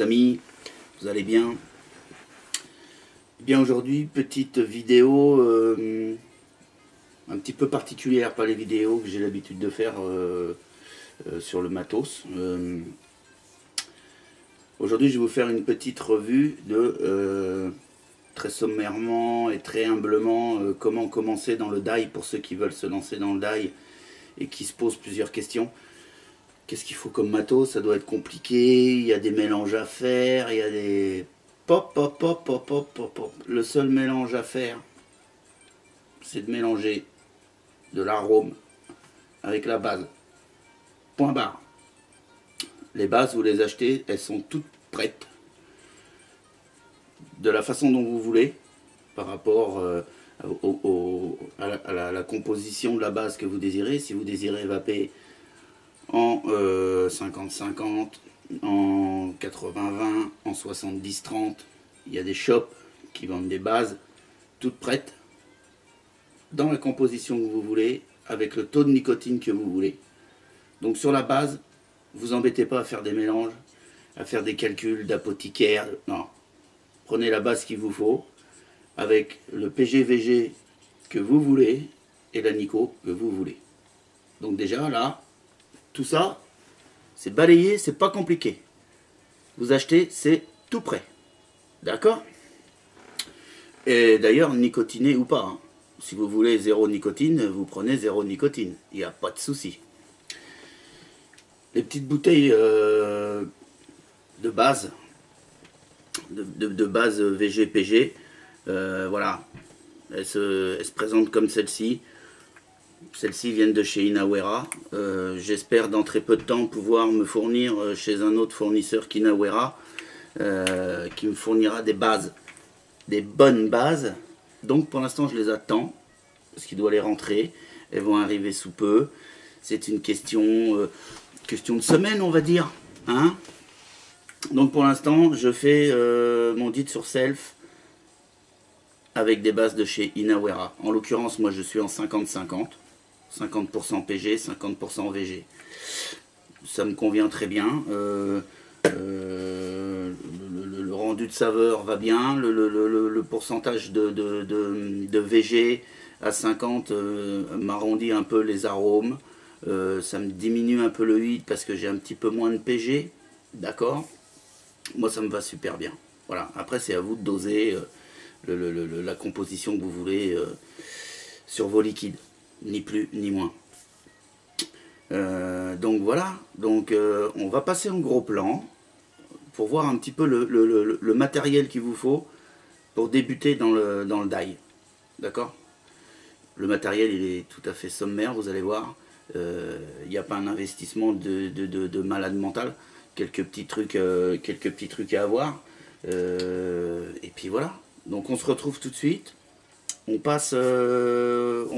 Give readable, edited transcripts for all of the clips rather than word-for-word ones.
les amis, vous allez bien? Bien aujourd'hui, petite vidéo un petit peu particulière, pas les vidéos que j'ai l'habitude de faire sur le matos. Aujourd'hui je vais vous faire une petite revue de très sommairement et très humblement comment commencer dans le die pour ceux qui veulent se lancer dans le die et qui se posent plusieurs questions. Qu'est-ce qu'il faut comme matos? Ça doit être compliqué, il y a des mélanges à faire, il y a des... Pop, pop, pop, pop, pop, pop, pop. Le seul mélange à faire, c'est de mélanger de l'arôme avec la base. Point barre. Les bases, vous les achetez, elles sont toutes prêtes. De la façon dont vous voulez, par rapport à la composition de la base que vous désirez. Si vous désirez vaper en 50-50, en 80-20, en 70-30, il y a des shops qui vendent des bases toutes prêtes, dans la composition que vous voulez, avec le taux de nicotine que vous voulez. Donc sur la base, vous embêtez pas à faire des mélanges, à faire des calculs d'apothicaire, non. Prenez la base qu'il vous faut, avec le PG-VG que vous voulez, et la Nico que vous voulez. Donc déjà là, tout ça, c'est balayé, c'est pas compliqué. Vous achetez, c'est tout prêt. D'accord? Et d'ailleurs, nicotiné ou pas, hein. Si vous voulez zéro nicotine, vous prenez zéro nicotine. Il n'y a pas de souci. Les petites bouteilles de base, de base VG-PG, voilà. Elles se présentent comme celle-ci. Celles-ci viennent de chez Inawera. J'espère dans très peu de temps pouvoir me fournir chez un autre fournisseur qu'Inawera, qui me fournira des bases, des bonnes bases. Donc pour l'instant je les attends, parce qu'il doit les rentrer. Elles vont arriver sous peu. C'est une question de semaine, on va dire. Hein? Donc pour l'instant je fais mon dit sur self avec des bases de chez Inawera. En l'occurrence moi je suis en 50-50. 50% PG, 50% VG. Ça me convient très bien. Le rendu de saveur va bien. Le pourcentage de VG à 50 m'arrondit un peu les arômes. Ça me diminue un peu le huile parce que j'ai un petit peu moins de PG. D'accord? Moi ça me va super bien. Voilà. Après c'est à vous de doser la composition que vous voulez sur vos liquides. Ni plus ni moins. Donc voilà, donc on va passer en gros plan pour voir un petit peu le matériel qu'il vous faut pour débuter dans le die. D'accord? Le matériel il est tout à fait sommaire, vous allez voir. Il n'y a pas un investissement de malade mental. Quelques petits trucs à avoir. Et puis voilà. Donc on se retrouve tout de suite. On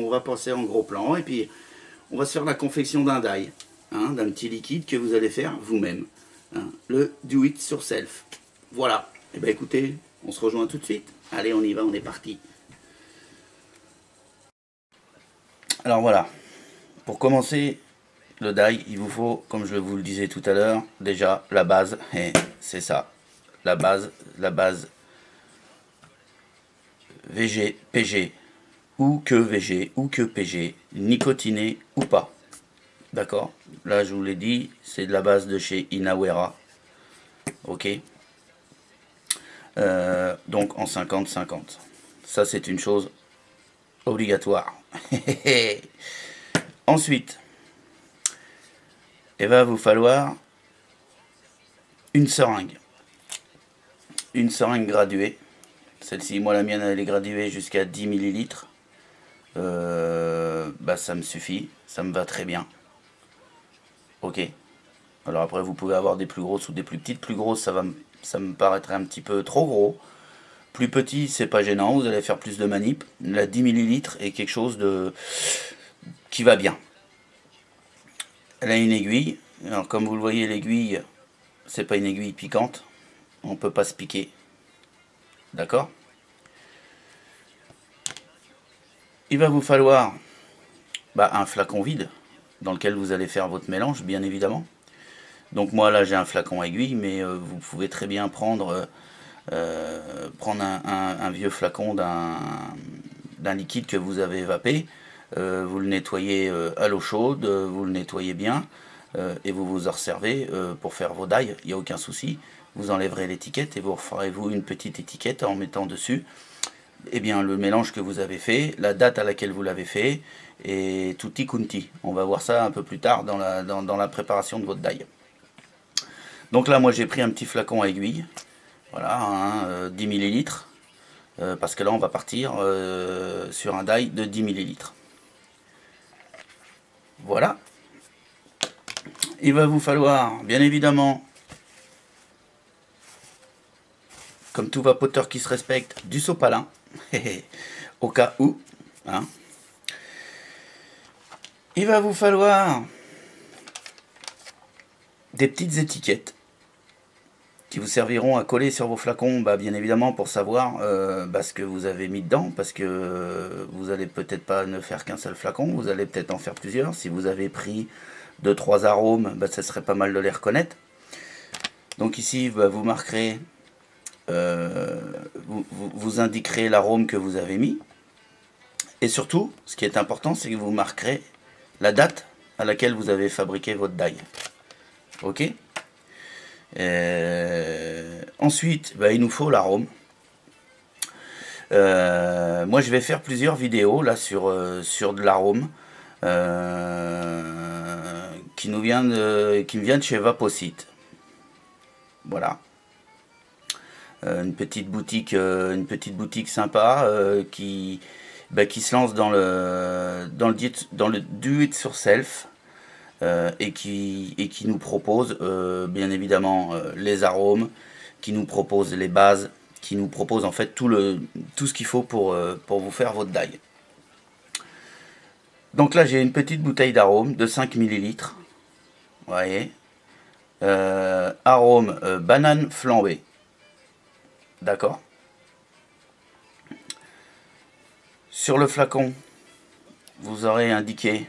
va passer en gros plan et puis on va se faire la confection d'un die, hein, d'un petit liquide que vous allez faire vous-même, hein, le do it sur self. Voilà. Et bien écoutez, on se rejoint tout de suite. Allez, on y va, on est parti. Alors voilà, pour commencer le die, il vous faut, comme je vous le disais tout à l'heure, déjà la base, et c'est ça, la base VG, PG, ou que VG, ou que PG, nicotiné ou pas. D'accord? Là, je vous l'ai dit, c'est de la base de chez Inawera. Ok? Donc en 50-50. Ça, c'est une chose obligatoire. Ensuite, il va vous falloir une seringue. Une seringue graduée. Celle-ci, moi la mienne elle est graduée jusqu'à 10 ml. Bah ça me suffit, ça me va très bien. Ok. Alors après vous pouvez avoir des plus grosses ou des plus petites. Plus grosses ça me paraîtrait un petit peu trop gros. Plus petit c'est pas gênant, vous allez faire plus de manip. La 10 ml est quelque chose qui va bien. Elle a une aiguille. Alors comme vous le voyez l'aiguille, c'est pas une aiguille piquante. On peut pas se piquer. D'accord? Il va vous falloir un flacon vide dans lequel vous allez faire votre mélange, bien évidemment. Donc moi là j'ai un flacon à aiguille, mais vous pouvez très bien prendre, un vieux flacon d'un liquide que vous avez évaporé. Vous le nettoyez à l'eau chaude, vous le nettoyez bien, et vous vous en servez pour faire vos dailles, il n'y a aucun souci. Vous enlèverez l'étiquette et vous referez vous une petite étiquette en mettant dessus eh bien, le mélange que vous avez fait, la date à laquelle vous l'avez fait, et tutti quanti. On va voir ça un peu plus tard dans la préparation de votre daille. Donc là, moi j'ai pris un petit flacon à aiguille, voilà, hein, 10 ml, parce que là on va partir sur un die de 10 ml. Voilà. Il va vous falloir, bien évidemment, comme tout vapoteur qui se respecte, du sopalin, au cas où. Hein. Il va vous falloir des petites étiquettes qui vous serviront à coller sur vos flacons, bien évidemment pour savoir ce que vous avez mis dedans, parce que vous allez peut-être pas ne faire qu'un seul flacon, vous allez peut-être en faire plusieurs. Si vous avez pris 2-3 arômes, ça serait pas mal de les reconnaître. Donc ici, vous marquerez, vous indiquerez l'arôme que vous avez mis, et surtout, ce qui est important, c'est que vous marquerez la date à laquelle vous avez fabriqué votre die. Ok. Ensuite, il nous faut l'arôme. Moi, je vais faire plusieurs vidéos là sur de l'arôme qui me vient de chez Vaposite. Voilà, une petite boutique sympa qui se lance dans le do it yourself. Et qui nous propose bien évidemment les arômes, qui nous propose les bases, qui nous propose en fait tout ce qu'il faut pour vous faire votre die. Donc là j'ai une petite bouteille d'arôme de 5 ml. Vous voyez, arôme banane flambée. D'accord. Sur le flacon, vous aurez indiqué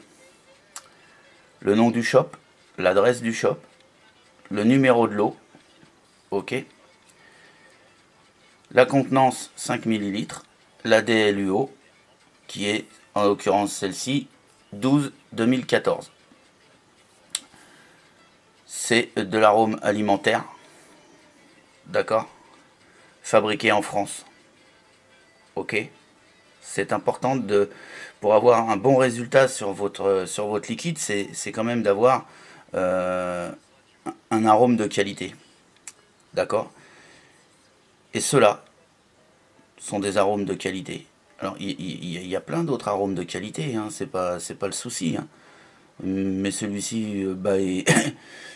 le nom du shop, l'adresse du shop, le numéro de l'eau, ok, la contenance 5 ml, la DLUO, qui est en l'occurrence celle-ci, 12-2014. C'est de l'arôme alimentaire, d'accord, fabriqué en France, ok. C'est important pour avoir un bon résultat sur votre liquide, c'est quand même d'avoir un arôme de qualité. D'accord. Et ceux-là sont des arômes de qualité. Alors, il y a plein d'autres arômes de qualité, hein, c'est pas le souci. Hein. Mais celui-ci,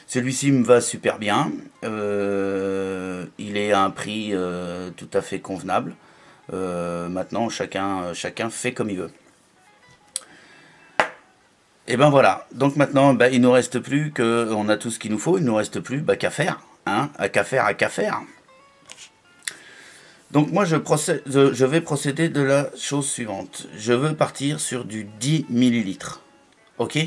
celui-ci me va super bien. Il est à un prix tout à fait convenable. Maintenant chacun fait comme il veut. Et ben voilà, donc maintenant il nous reste plus que, on a tout ce qu'il nous faut, il nous reste plus qu'à faire, hein, qu'à faire. Donc moi je vais procéder de la chose suivante. Je veux partir sur du 10 ml. Ok.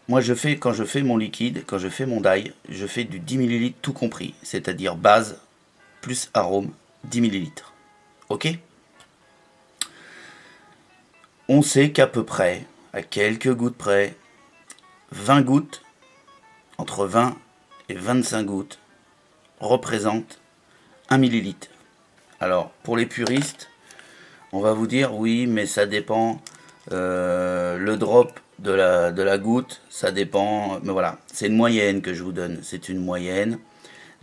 Moi quand je fais mon liquide, quand je fais mon die, je fais du 10 ml tout compris, c'est-à-dire base plus arôme, 10 ml. Ok. On sait qu'à peu près, à quelques gouttes près, 20 gouttes, entre 20 et 25 gouttes, représentent 1 ml. Alors, pour les puristes, on va vous dire, oui, mais ça dépend, le drop de la goutte, ça dépend, mais voilà, c'est une moyenne que je vous donne, c'est une moyenne.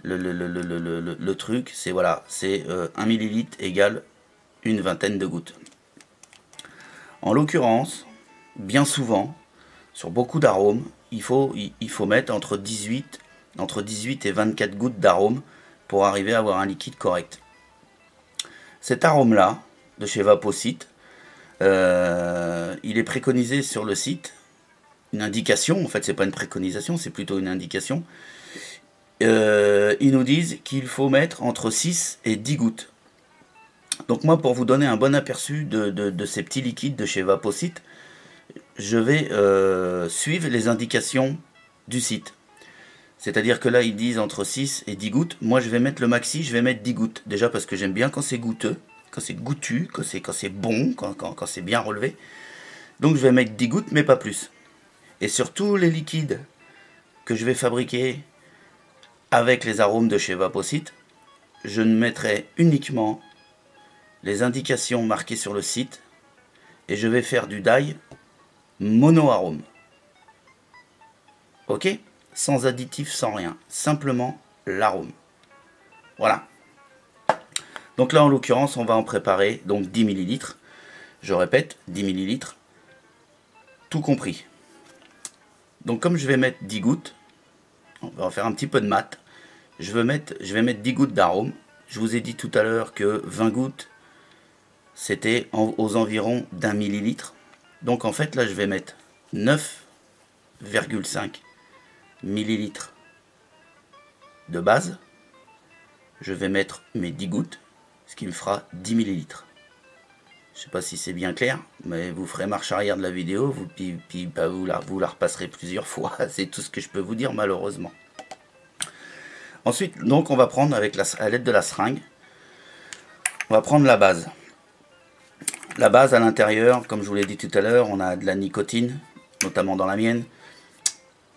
Le truc, c'est voilà, c'est 1 ml égale une vingtaine de gouttes. En l'occurrence, bien souvent, sur beaucoup d'arômes, il faut mettre entre 18 et 24 gouttes d'arôme pour arriver à avoir un liquide correct. Cet arôme-là, de chez Vaposite, il est préconisé sur le site, une indication, en fait c'est pas une préconisation, c'est plutôt une indication. Ils nous disent qu'il faut mettre entre 6 et 10 gouttes. Donc moi, pour vous donner un bon aperçu de ces petits liquides de chez Vaposite, je vais suivre les indications du site. C'est-à-dire que là, ils disent entre 6 et 10 gouttes. Moi, je vais mettre le maxi, je vais mettre 10 gouttes. Déjà parce que j'aime bien quand c'est goûteux, quand c'est goûtu, quand c'est bon, quand c'est bien relevé. Donc, je vais mettre 10 gouttes, mais pas plus. Et sur tous les liquides que je vais fabriquer avec les arômes de chez Vaposite, je ne mettrai uniquement les indications marquées sur le site. Et je vais faire du dye mono-arôme. Ok ? Sans additif, sans rien. Simplement l'arôme. Voilà. Donc là, en l'occurrence, on va en préparer donc 10 ml. Je répète, 10 ml. Tout compris. Donc comme je vais mettre 10 gouttes, on va en faire un petit peu de mat. Je vais mettre 10 gouttes d'arôme. Je vous ai dit tout à l'heure que 20 gouttes, c'était aux environs d'1 millilitre. Donc en fait, là, je vais mettre 9,5 millilitres de base. Je vais mettre mes 10 gouttes, ce qui me fera 10 millilitres. Je ne sais pas si c'est bien clair, mais vous ferez marche arrière de la vidéo, vous la repasserez plusieurs fois. C'est tout ce que je peux vous dire, malheureusement. Ensuite, donc, on va prendre à l'aide de la seringue, on va prendre la base. La base à l'intérieur, comme je vous l'ai dit tout à l'heure, on a de la nicotine, notamment dans la mienne.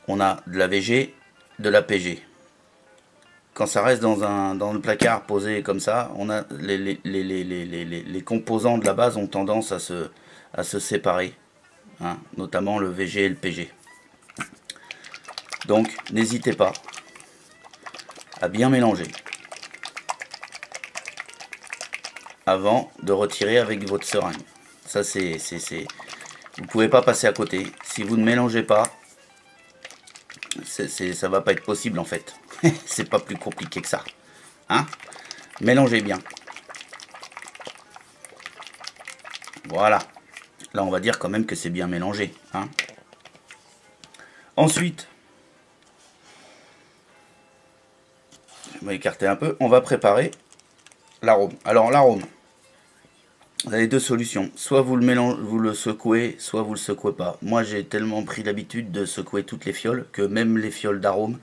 On a de la VG, de la PG. Quand ça reste dans le placard posé comme ça, on a les composants de la base ont tendance à se séparer, hein, notamment le VG et le PG. Donc n'hésitez pas à bien mélanger avant de retirer avec votre seringue. Ça vous pouvez pas passer à côté. Si vous ne mélangez pas, ça va pas être possible en fait. C'est pas plus compliqué que ça, hein. Mélangez bien. Voilà. Là, on va dire quand même que c'est bien mélangé, hein. Ensuite, je vais écarter un peu. On va préparer l'arôme. Alors l'arôme, vous avez deux solutions. Soit vous le mélangez, vous le secouez, soit vous le secouez pas. Moi, j'ai tellement pris l'habitude de secouer toutes les fioles que même les fioles d'arôme,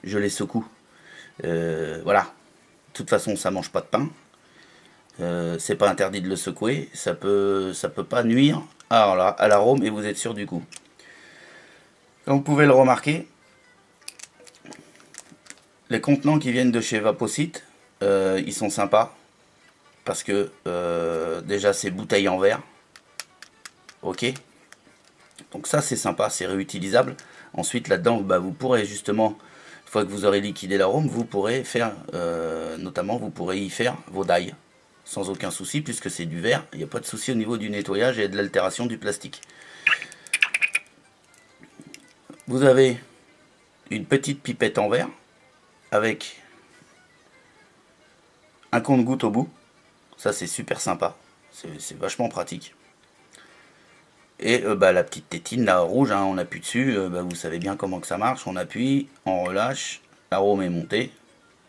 je les secoue. Voilà. De toute façon, ça mange pas de pain. C'est pas interdit de le secouer. Ça peut pas nuire à l'arôme et vous êtes sûr du coup. Comme vous pouvez le remarquer, les contenants qui viennent de chez Vaposite, ils sont sympas. Parce que déjà c'est bouteille en verre. Ok. Donc ça c'est sympa, c'est réutilisable. Ensuite là-dedans, bah, vous pourrez justement, une fois que vous aurez liquidé l'arôme, vous pourrez faire, notamment vous pourrez y faire vos dyes. Sans aucun souci, puisque c'est du verre. Il n'y a pas de souci au niveau du nettoyage et de l'altération du plastique. Vous avez une petite pipette en verre avec un compte-gouttes au bout. Ça c'est super sympa. C'est vachement pratique. Et bah, la petite tétine là rouge, hein, on appuie dessus, bah, vous savez bien comment que ça marche, on appuie, on relâche, l'arôme est monté.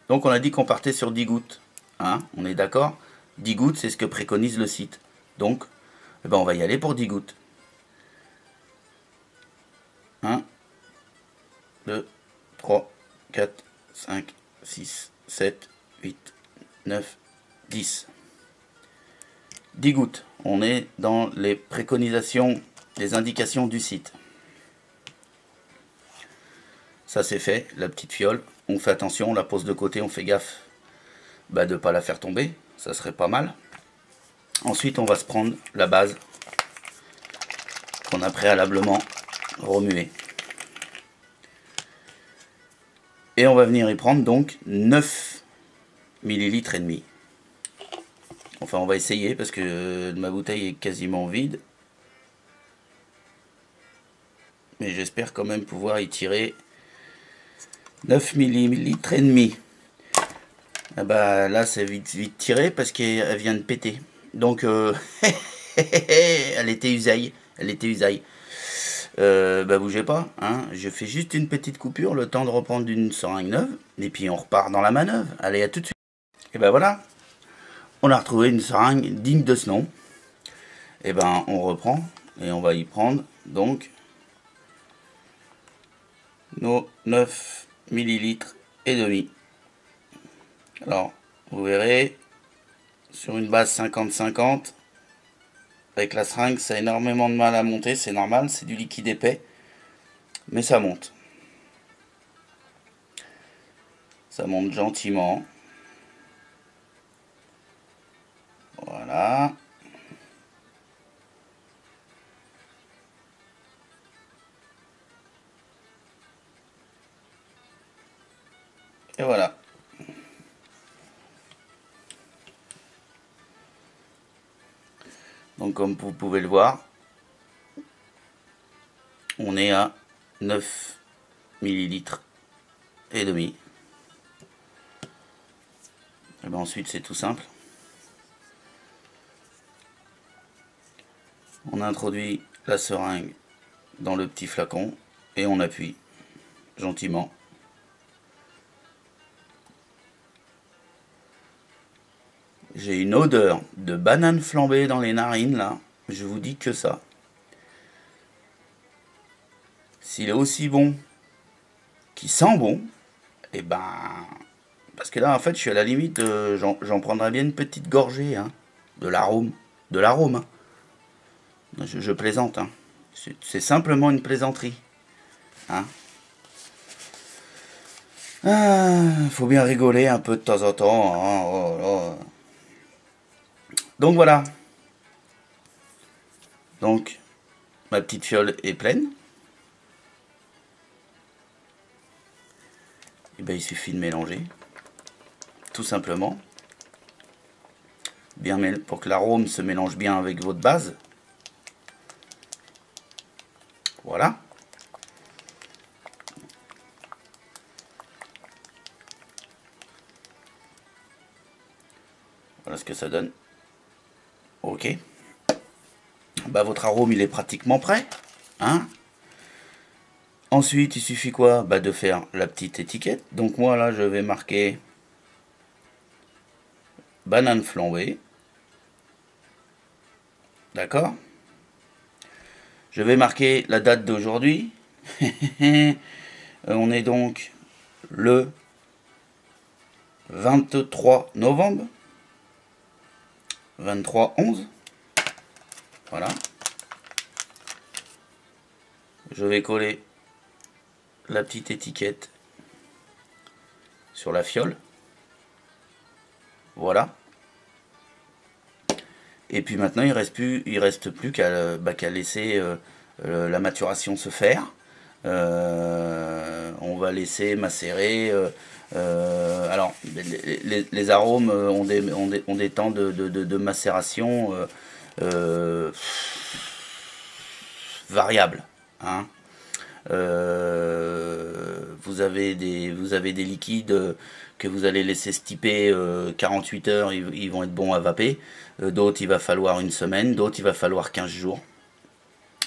Donc on a dit qu'on partait sur 10 gouttes, hein, on est d'accord? 10 gouttes c'est ce que préconise le site. Donc eh ben, on va y aller pour 10 gouttes. 1, 2, 3, 4, 5, 6, 7, 8, 9, 10. 10 gouttes. On est dans les préconisations, les indications du site. Ça c'est fait, la petite fiole. On fait attention, on la pose de côté, on fait gaffe de ne pas la faire tomber. Ça serait pas mal. Ensuite, on va se prendre la base qu'on a préalablement remuée. Et on va venir y prendre donc 9 millilitres et demi. Enfin, on va essayer parce que ma bouteille est quasiment vide. Mais j'espère quand même pouvoir y tirer 9 millilitres et demi. Ah bah là, c'est vite tiré parce qu'elle vient de péter. Donc, elle était usaille. Elle était usaille. Bah bougez pas, hein. Je fais juste une petite coupure, le temps de reprendre une seringue neuve. Et puis on repart dans la manœuvre. Allez, à tout de suite. Et ben voilà. On a retrouvé une seringue digne de ce nom. Et ben on reprend et on va y prendre donc nos 9 millilitres et demi. Alors, vous verrez, sur une base 50-50, avec la seringue, ça a énormément de mal à monter, c'est normal, c'est du liquide épais, mais ça monte. Ça monte gentiment. Voilà. Et voilà. Donc comme vous pouvez le voir, on est à 9 millilitres et demi. Et bien ensuite c'est tout simple. On introduit la seringue dans le petit flacon et on appuie gentiment. J'ai une odeur de banane flambée dans les narines là, je vous dis que ça. S'il est aussi bon qu'il sent bon, et ben... Parce que là en fait je suis à la limite, j'en prendrais bien une petite gorgée, hein, de l'arôme. De l'arôme. Hein. Je plaisante. Hein. C'est simplement une plaisanterie. Hein. Faut bien rigoler un peu de temps en temps. Hein. Oh, oh. Donc voilà. Donc, ma petite fiole est pleine. Et bien, il suffit de mélanger. Tout simplement. Bien, pour que l'arôme se mélange bien avec votre base. Voilà. Voilà ce que ça donne. Ok. Bah, votre arôme, il est pratiquement prêt. Hein? Ensuite, il suffit quoi? Bah, de faire la petite étiquette. Donc moi, là, je vais marquer banane flambée. D'accord? Je vais marquer la date d'aujourd'hui. On est donc le 23 novembre. 23-11. Voilà. Je vais coller la petite étiquette sur la fiole. Voilà. Et puis maintenant il reste plus qu'à laisser la maturation se faire. On va laisser macérer. Alors les arômes ont des temps de macération variables. Hein. Vous avez des liquides que vous allez laisser stiper 48 heures, ils vont être bons à vaper. D'autres il va falloir une semaine, d'autres il va falloir 15 jours.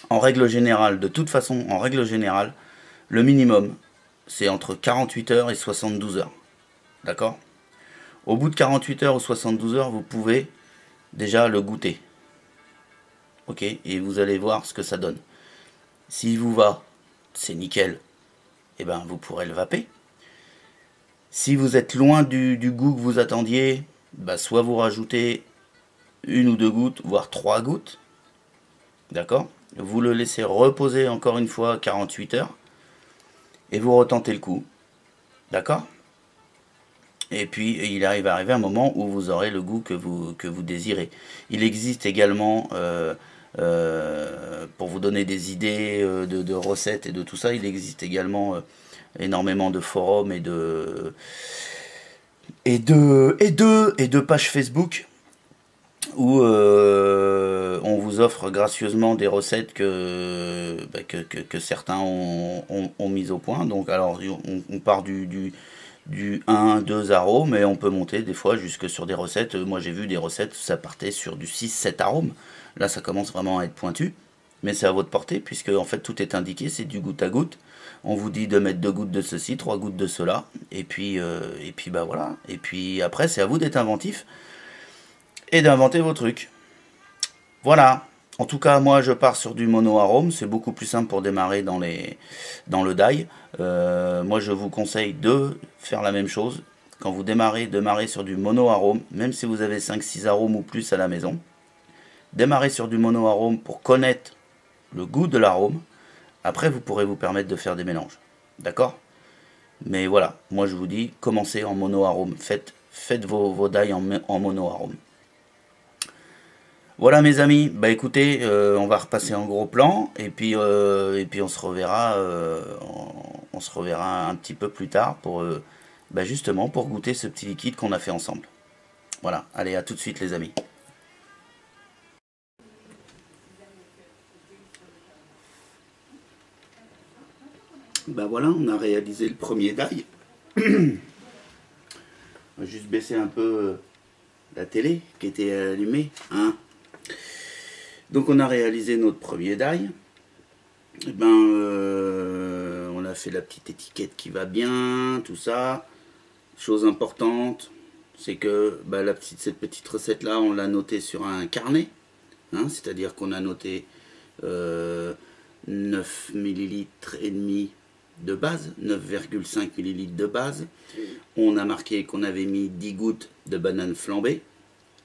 En règle générale, de toute façon, en règle générale, le minimum c'est entre 48 heures et 72 heures. D'accord? Au bout de 48 heures ou 72 heures, vous pouvez déjà le goûter. Ok? Et vous allez voir ce que ça donne. S'il vous va, c'est nickel. Et ben vous pourrez le vaper. Si vous êtes loin du goût que vous attendiez, bah soit vous rajoutez une ou deux gouttes, voire 3 gouttes. D'accord? Vous le laissez reposer encore une fois 48 heures. Et vous retentez le coup. D'accord? Et puis il va arriver un moment où vous aurez le goût que vous désirez. Il existe également, pour vous donner des idées de recettes et de tout ça, il existe également énormément de forums et de pages Facebook où on vous offre gracieusement des recettes que certains ont mises au point. Donc alors on part du 1, 2 arômes, et on peut monter des fois jusque sur des recettes. Moi j'ai vu des recettes, ça partait sur du 6, 7 arômes. Là ça commence vraiment à être pointu. Mais c'est à votre portée, puisque en fait tout est indiqué, c'est du goutte à goutte. On vous dit de mettre 2 gouttes de ceci, 3 gouttes de cela. Et puis bah voilà. Et puis après c'est à vous d'être inventif et d'inventer vos trucs. Voilà. En tout cas, moi je pars sur du mono-arôme, c'est beaucoup plus simple pour démarrer dans le die. Moi je vous conseille de faire la même chose. Quand vous démarrez sur du mono-arôme, même si vous avez 5-6 arômes ou plus à la maison. Démarrez sur du mono-arôme pour connaître le goût de l'arôme. Après, vous pourrez vous permettre de faire des mélanges. D'accord? Mais voilà, moi je vous dis, commencez en mono-arôme. Faites vos die en mono-arôme. Voilà mes amis, bah écoutez, on va repasser en gros plan et puis on se reverra un petit peu plus tard pour justement pour goûter ce petit liquide qu'on a fait ensemble. Voilà, allez à tout de suite les amis. Bah voilà, on a réalisé le premier die. On va juste baisser un peu la télé qui était allumée, hein. Donc on a réalisé notre premier die. Et ben on a fait la petite étiquette qui va bien, tout ça. Chose importante, c'est que cette petite recette là, on l'a notée sur un carnet, hein, c'est-à-dire qu'on a noté 9 ml et demi de base, 9,5 ml de base. On a marqué qu'on avait mis 10 gouttes de banane flambée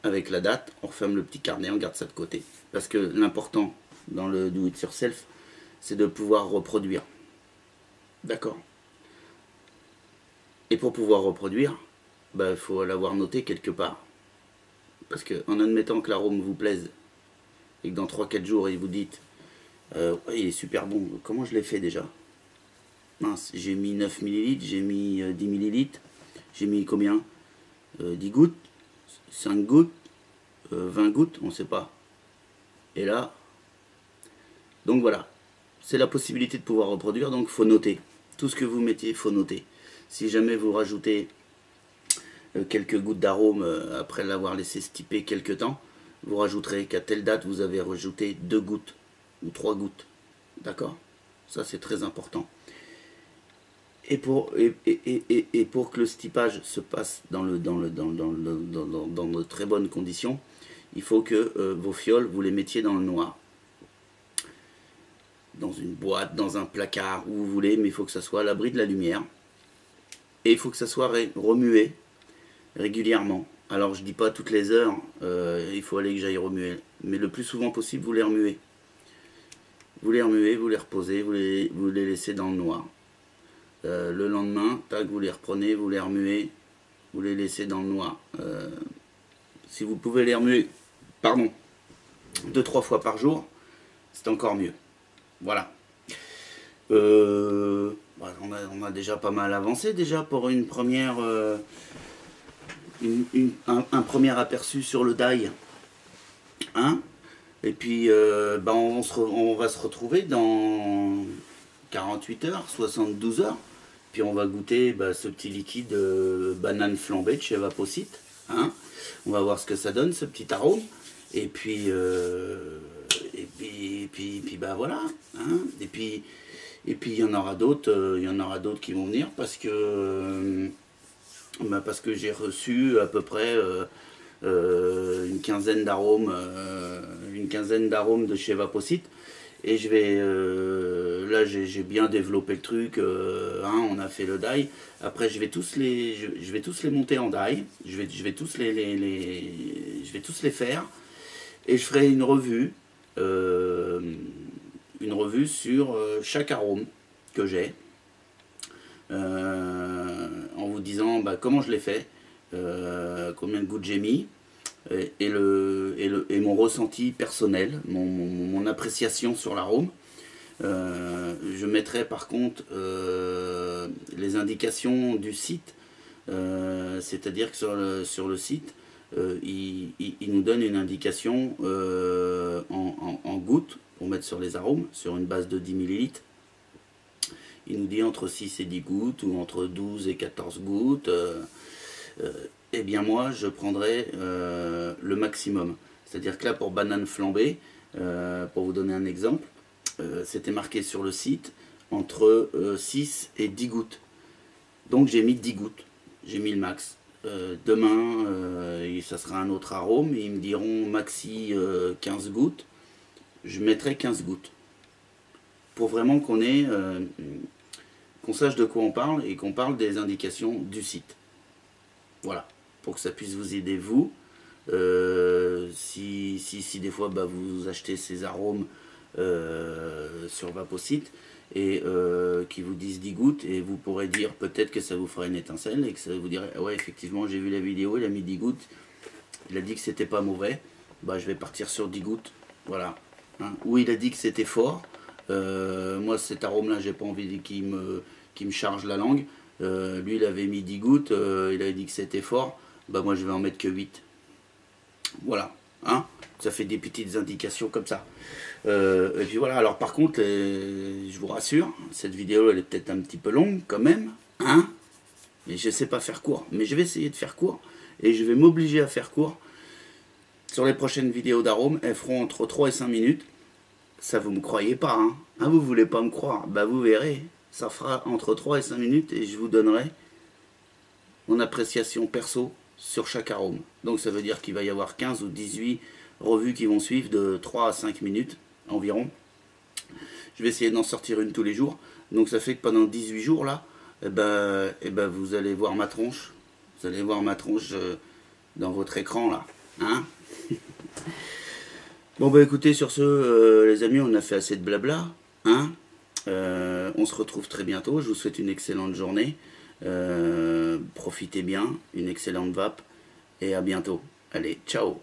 avec la date. On referme le petit carnet, on garde ça de côté. Parce que l'important dans le do it yourself, c'est de pouvoir reproduire. D'accord? Et pour pouvoir reproduire, il faut l'avoir noté quelque part. Parce que en admettant que l'arôme vous plaise, et que dans 3-4 jours, il vous dites ouais, il est super bon, comment je l'ai fait déjà? Mince, j'ai mis 9 ml, j'ai mis 10 ml, j'ai mis combien 10 gouttes, 5 gouttes, 20 gouttes, on ne sait pas. Et là, donc voilà, c'est la possibilité de pouvoir reproduire, donc il faut noter. Tout ce que vous mettez, il faut noter. Si jamais vous rajoutez quelques gouttes d'arôme après l'avoir laissé stiper quelques temps, vous rajouterez qu'à telle date, vous avez rajouté 2 gouttes ou 3 gouttes. D'accord? Ça, c'est très important. Et pour que le stipage se passe dans de très bonnes conditions, il faut que vos fioles, vous les mettiez dans le noir. Dans une boîte, dans un placard, où vous voulez, mais il faut que ça soit à l'abri de la lumière. Et il faut que ça soit remué régulièrement. Alors je dis pas toutes les heures, il faut aller que j'aille remuer. Mais le plus souvent possible, vous les remuez. Vous les remuez, vous les reposez, vous les laissez dans le noir. Le lendemain, tac, vous les reprenez, vous les remuez, vous les laissez dans le noir. Si vous pouvez les remuer, pardon, 2-3 fois par jour, c'est encore mieux. Voilà. On a déjà pas mal avancé déjà pour une première, un premier aperçu sur le die. Hein? Et puis on va se retrouver dans 48 heures, 72 heures. Puis on va goûter ce petit liquide banane flambée de chez Vaposite. Hein? On va voir ce que ça donne, ce petit arôme. Et puis voilà. Hein? Et puis il y en aura d'autres, qui vont venir parce que j'ai reçu à peu près une quinzaine d'arômes de chez Vaposite. Et je vais là j'ai bien développé le truc, hein, on a fait le die. Après je vais tous les monter en die. Je vais tous les faire et je ferai une revue sur chaque arôme que j'ai, en vous disant comment je l'ai fait, combien de gouttes j'ai mis, et mon ressenti personnel, mon appréciation sur l'arôme. Je mettrai par contre les indications du site, c'est-à-dire que sur le site, il nous donne une indication en gouttes pour mettre sur les arômes, sur une base de 10 ml. Il nous dit entre 6 et 10 gouttes ou entre 12 et 14 gouttes. Eh bien moi je prendrai le maximum. C'est-à-dire que là pour banane flambée, pour vous donner un exemple, c'était marqué sur le site entre 6 et 10 gouttes. Donc j'ai mis 10 gouttes, j'ai mis le max. Demain ça sera un autre arôme, ils me diront maxi 15 gouttes. je mettrai 15 gouttes. Pour vraiment qu'on ait, qu'on sache de quoi on parle et qu'on parle des indications du site. Voilà, pour que ça puisse vous aider vous. Si des fois bah, vous achetez ces arômes sur Vaposite et qui vous disent 10 gouttes et vous pourrez dire peut-être que ça vous fera une étincelle et que ça vous dirait ah ouais effectivement j'ai vu la vidéo, il a mis 10 gouttes, il a dit que c'était pas mauvais, bah je vais partir sur 10 gouttes, voilà. Hein. Ou il a dit que c'était fort, moi cet arôme là j'ai pas envie qu'il me charge la langue, lui il avait mis 10 gouttes, il avait dit que c'était fort, bah moi je vais en mettre que 8. Voilà, hein, ça fait des petites indications comme ça. Et puis voilà, alors par contre, je vous rassure, cette vidéo elle est peut-être un petit peu longue quand même, hein, mais je ne sais pas faire court, mais je vais essayer de faire court, et je vais m'obliger à faire court. Sur les prochaines vidéos d'arômes, elles feront entre 3 et 5 minutes, ça vous ne me croyez pas, hein, ah, vous voulez pas me croire, bah vous verrez, ça fera entre 3 et 5 minutes, et je vous donnerai mon appréciation perso sur chaque arôme. Donc ça veut dire qu'il va y avoir 15 ou 18 revues qui vont suivre de 3 à 5 minutes environ. Je vais essayer d'en sortir une tous les jours. Donc ça fait que pendant 18 jours là, vous allez voir ma tronche. Vous allez voir ma tronche dans votre écran là. Hein. Bon bah écoutez, sur ce les amis, on a fait assez de blabla. Hein. On se retrouve très bientôt. Je vous souhaite une excellente journée. Profitez bien, une excellente vape et à bientôt. Allez, ciao!